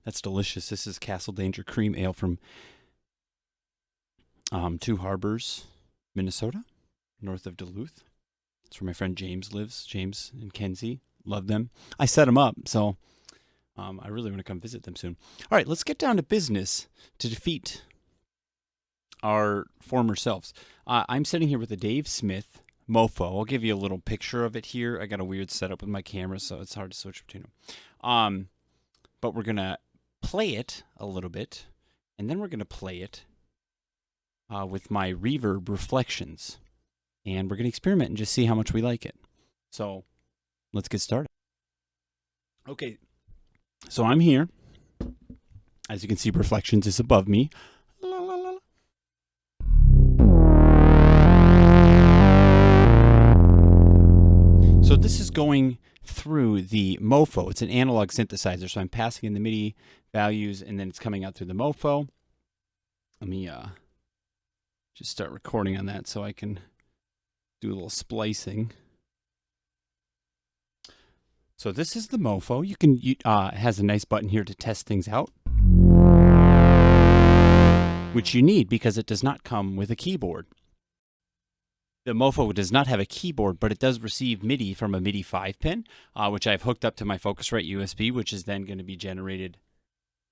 That's delicious. This is Castle Danger Cream Ale from Two Harbors, Minnesota, north of Duluth. It's where my friend James lives. James and Kenzie. Love them. I set them up, so I really want to come visit them soon. All right, let's get down to business to defeat our former selves. I'm sitting here with a Dave Smith Mofo. I'll give you a little picture of it here. I got a weird setup with my camera, so it's hard to switch between them. But we're going to play it a little bit, and then we're going to play it with my Reverb Reflections. And we're going to experiment and just see how much we like it. So let's get started. Okay, so I'm here. As you can see, Reflections is above me. La, la, la. So this is going through the Mofo. It's an analog synthesizer, so I'm passing in the MIDI values, and then it's coming out through the Mofo. Let me just start recording on that so I can do a little splicing. So this is the Mofo. You can it has a nice button here to test things out, which you need because it does not come with a keyboard. The Mofo does not have a keyboard, but it does receive MIDI from a MIDI 5-pin, which I've hooked up to my Focusrite USB, which is then going to be generated.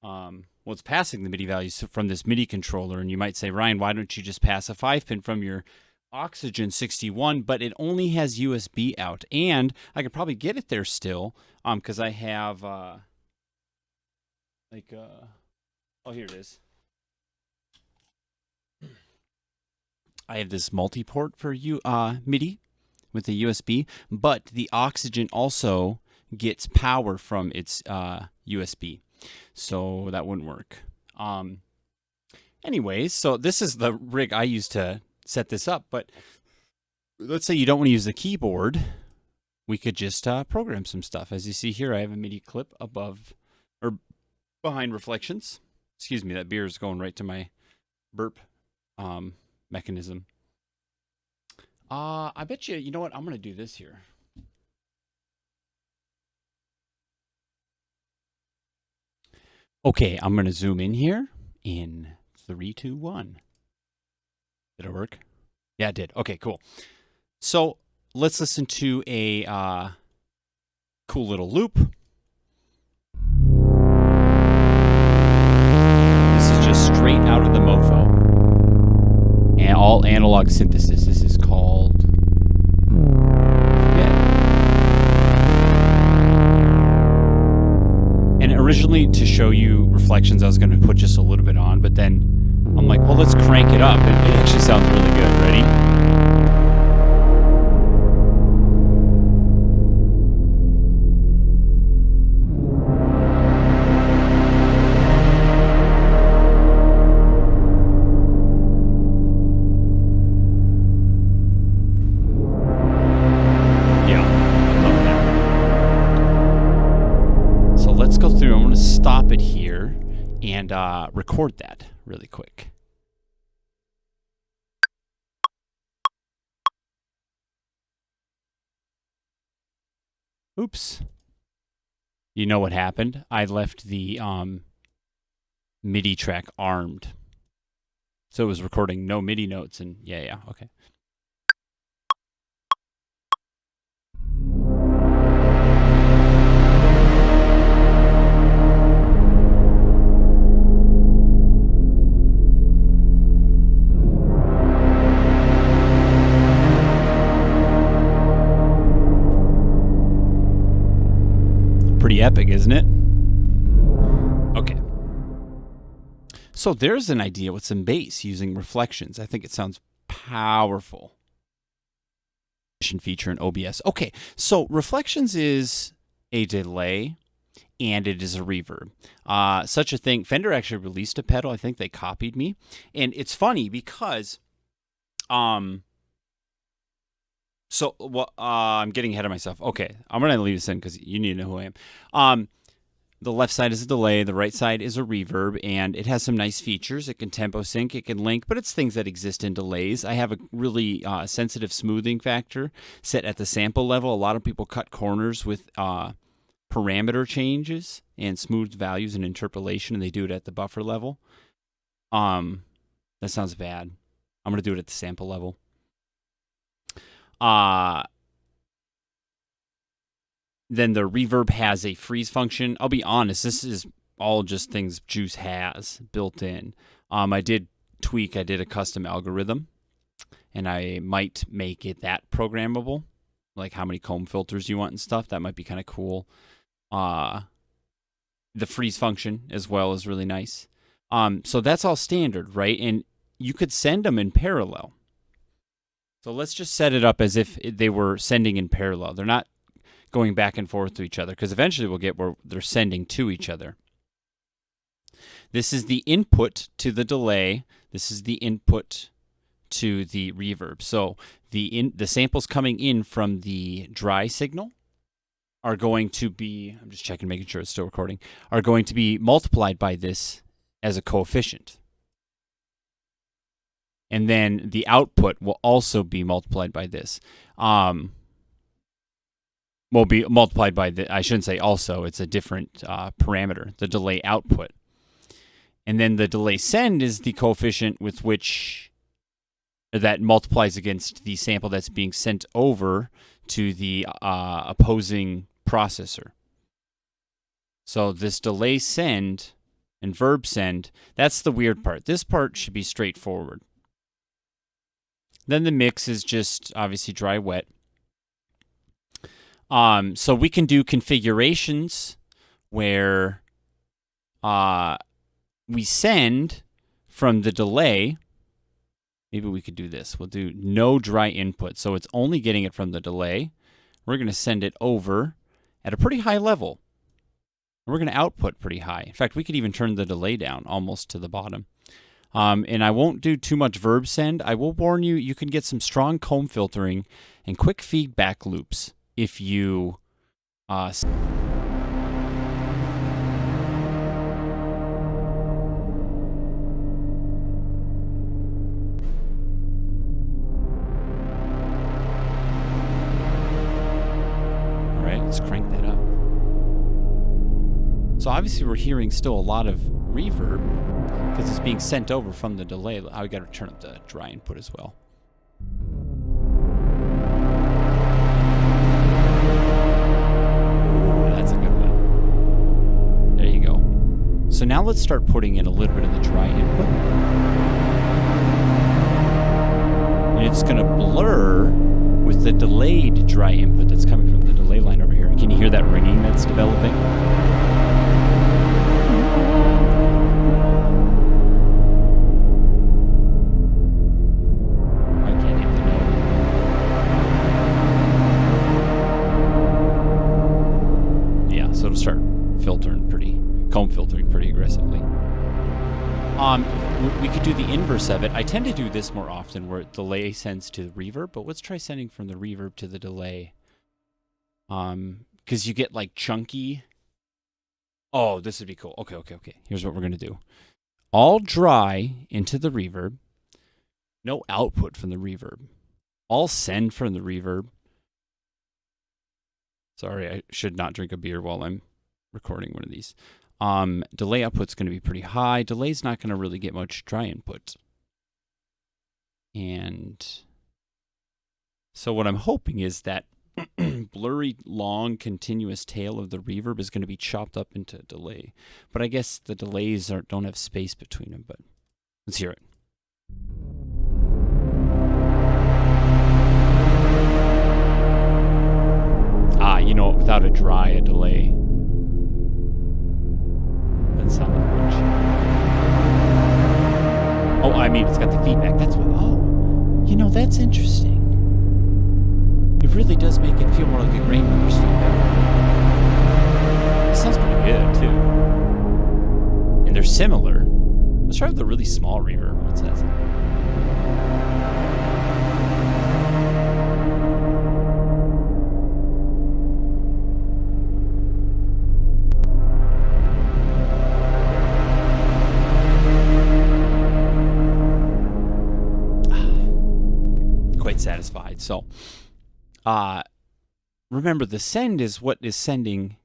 Well, it's passing the MIDI values from this MIDI controller, and you might say, Ryan, why don't you just pass a 5-pin from your Oxygen 61? But it only has USB out, and I could probably get it there still, because I have, oh, here it is. I have this multi-port for MIDI with the USB, but the Oxygen also gets power from its USB, so that wouldn't work. Anyways, so this is the rig I use to set this up, but let's say you don't want to use the keyboard. We could just program some stuff. As you see here, I have a MIDI clip above or behind Reflections. Excuse me, that beer is going right to my burp mechanism. I bet you know what? I'm going to do this here. Okay, I'm going to zoom in here in 3, 2, 1. Did it work? Yeah, it did. Okay, cool. So let's listen to a cool little loop. This is just straight out of the Mofo. And all analog synthesis. This is called... And originally, to show you Reflections, I was going to put just a little bit on, but then I'm like, well, let's crank it up. It actually sounds really good. Ready? Yeah, I love that. So let's go through. I'm going to stop it here and record that really quick. Oops. You know what happened? I left the MIDI track armed. So it was recording no MIDI notes, and yeah, okay. Pretty epic, isn't it? Okay. So there's an idea with some bass using Reflections. I think it sounds powerful. Feature in OBS. Okay, so Reflections is a delay and it is a reverb. Such a thing. Fender actually released a pedal. I think they copied me. And it's funny because So, well, I'm getting ahead of myself. Okay, I'm going to leave this in because you need to know who I am. The left side is a delay, the right side is a reverb, and it has some nice features. It can tempo sync, it can link, but it's things that exist in delays. I have a really sensitive smoothing factor set at the sample level. A lot of people cut corners with parameter changes and smooth values and interpolation, and they do it at the buffer level. That sounds bad. I'm going to do it at the sample level. Then the reverb has a freeze function. I'll be honest, this is all just things Juice has built in. I did a custom algorithm, and I might make it that programmable, like how many comb filters you want and stuff. That might be kind of cool. The freeze function as well is really nice. So that's all standard, right? And you could send them in parallel. So let's just set it up as if they were sending in parallel. They're not going back and forth to each other, because eventually we'll get where they're sending to each other. This is the input to the delay. This is the input to the reverb. So the samples coming in from the dry signal are going to be, I'm just checking, making sure it's still recording, are going to be multiplied by this as a coefficient. And then the output will also be multiplied by this. Will be multiplied by the, I shouldn't say also, it's a different parameter, the delay output. And then the delay send is the coefficient with which that multiplies against the sample that's being sent over to the opposing processor. So this delay send and verb send, that's the weird part. This part should be straightforward. Then the mix is just obviously dry wet. So we can do configurations where we send from the delay. Maybe we could do this. We'll do no dry input. So it's only getting it from the delay. We're going to send it over at a pretty high level. And we're going to output pretty high. In fact, we could even turn the delay down almost to the bottom. And I won't do too much verb send. I will warn you, you can get some strong comb filtering and quick feedback loops if you let's crank that up. So obviously we're hearing still a lot of reverb because it's being sent over from the delay. I got to turn up the dry input as well. Ooh, that's a good one. There you go. So now let's start putting in a little bit of the dry input. And it's going to blur with the delayed dry input that's coming from the delay line over here. Can you hear that ringing that's developing? I can't hit the note. Yeah, so it'll start comb filtering pretty aggressively. We could do the inverse of it. I tend to do this more often where delay sends to the reverb, but let's try sending from the reverb to the delay. Because you get like chunky. Oh, this would be cool. Okay. Here's what we're going to do. All dry into the reverb. No output from the reverb. All send from the reverb. Sorry, I should not drink a beer while I'm recording one of these. Delay output's going to be pretty high. Delay's not going to really get much dry input. And so what I'm hoping is that blurry, long, continuous tail of the reverb is going to be chopped up into delay. But I guess the delays don't have space between them, but let's hear it. You know, without a dry, a delay. Doesn't sound like much. Oh, I mean, it's got the feedback. That's what, you know, that's interesting. It really does make it feel more like a grain when there's feedback. It sounds pretty good, too. And they're similar. Let's try with the really small reverb, what it says. Quite satisfied. So, remember, the send is what is sending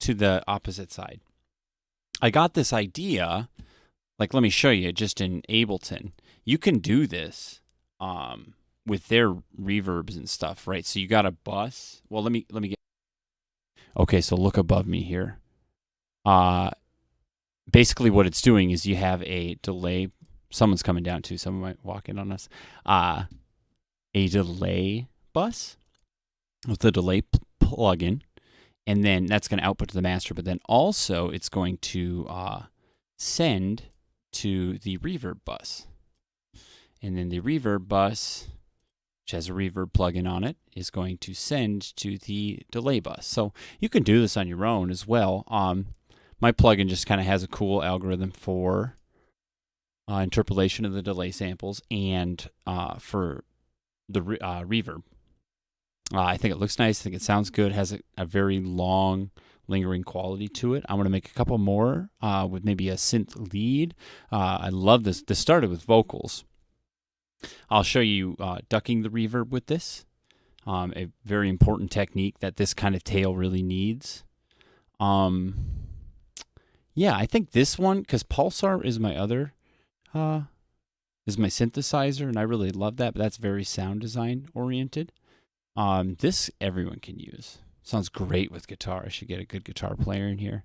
to the opposite side. I got this idea, like let me show you just in Ableton. You can do this with their reverbs and stuff, right? So you got a bus. Well, let me get. Okay, so look above me here. Basically what it's doing is you have a delay. Someone's coming down too. Someone might walk in on us. A delay bus with the delay plugin, and then that's going to output to the master. But then also it's going to send to the reverb bus, and then the reverb bus, which has a reverb plugin on it, is going to send to the delay bus. So you can do this on your own as well. My plugin just kind of has a cool algorithm for interpolation of the delay samples and for the reverb. I think it looks nice. I think it sounds good. It has a very long, lingering quality to it. I'm going to make a couple more with maybe a synth lead. I love this. This started with vocals. I'll show you ducking the reverb with this. A very important technique that this kind of tail really needs. Yeah, I think this one, because Pulsar is my other, is my synthesizer, and I really love that, but that's very sound design oriented. This everyone can use. Sounds great with guitar. I should get a good guitar player in here.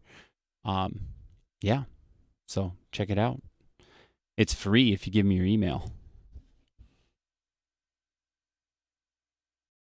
Yeah, so check it out. It's free if you give me your email.